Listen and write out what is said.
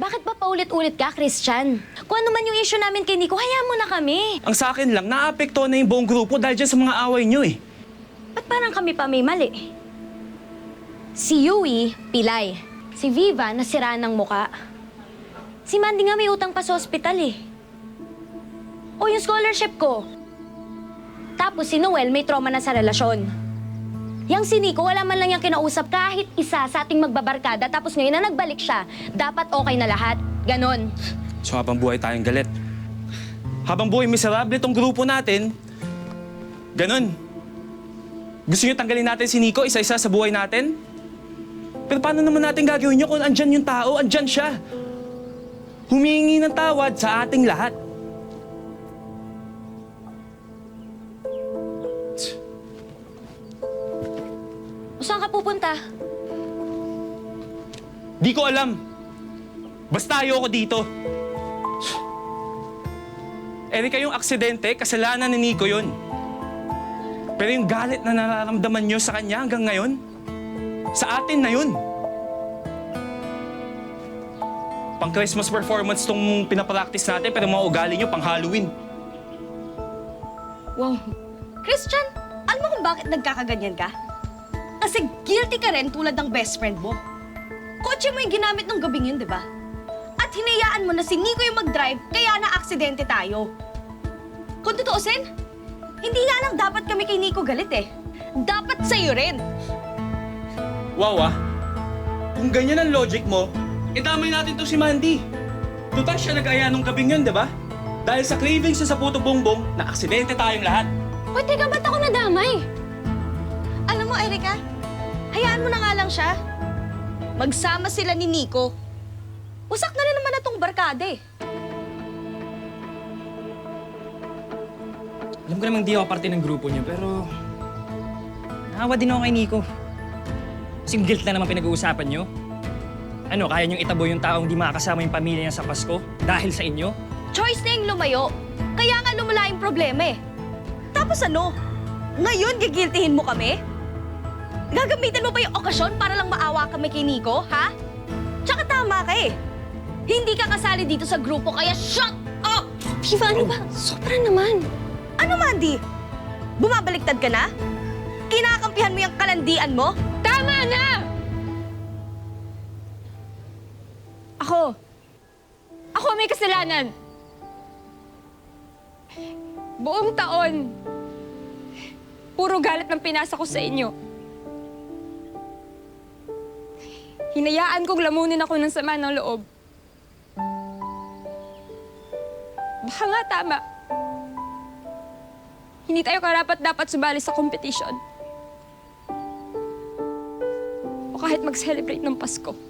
Bakit ba paulit-ulit ka, Christian? Kung ano man yung issue namin kay Nico, hayaan mo na kami. Ang sa akin lang, naapekto na yung buong grupo dahil dyan sa mga away nyo eh. Ba't parang kami pa may mali? Si Yui, pilay. Si Viva, nasiraan ng muka. Si Mandy nga may utang pa sa ospital eh. O yung scholarship ko. Tapos si Noel may trauma na sa relasyon. Yang si Nico, wala man lang yung kinausap kahit isa sa ating magbabarkada. Tapos ngayon na nagbalik siya, dapat okay na lahat. Ganon. So habang buhay tayong galit. Habang buhay miserable tong grupo natin, ganun. Gusto nyo tanggalin natin si Nico isa-isa sa buhay natin? Pero paano naman natin gagawin nyo kung andyan yung tao, andyan siya? Humingi ng tawad sa ating lahat. O saan ka pupunta? Di ko alam. Basta ayoko dito. Erika, yung aksidente, kasalanan ni Nico yun. Pero yung galit na nararamdaman nyo sa kanya hanggang ngayon, sa atin na yun. Pang Christmas performance tong pinapractice natin, pero mga ugali nyo pang Halloween. Wow. Christian, alam mo kung bakit nagkakaganyan ka? Kasi guilty ka rin tulad ng best friend mo. Kotse mo yung ginamit nung gabing yun, di ba? At hinayaan mo na si Nico yung mag-drive, kaya na-aksidente tayo. Kung tutuusin, hindi nga lang dapat kami kay Nico galit eh. Dapat sa'yo rin. Wow kung ganyan ang logic mo, idamay natin to si Mandy. Total siya nag-aya nung gabing yun, di ba? Dahil sa cravings sa puto bongbong, na-aksidente tayong lahat. O teka, ba't ako nadamay? Alam mo, Erika, hayaan mo na nga lang siya. Magsama sila ni Nico. Usak na rin naman na tong barkada eh. Alam ko namang di ako parte ng grupo niyo, pero... Nakawa din ako kay Nico. Kasi guilt na naman pinag-uusapan niyo. Ano, kaya niyong itabo yung taong di makakasama yung pamilya niya sa Pasko dahil sa inyo? Choice na yung lumayo. Kaya nga lumala yung problema eh. Tapos ano? Ngayon gigiltihin mo kami? Gagamitin mo ba yung okasyon para lang maawa kami kay Nico, ha? Tsaka tama ka eh. Hindi ka kasali dito sa grupo, kaya shut up! Viva, ano ba? Sobra naman. Ano, Mandy? Bumabaliktad ka na? Kinakampihan mo yung kalandian mo? Tama na! Ako may kasalanan. Buong taon, puro galit ng pinasa ko sa inyo. Hinayaan kong lamunin ako ng sama ng loob. Baka nga tama. Hindi tayo karapat-dapat sumali sa kompetisyon. O kahit mag-celebrate ng Pasko.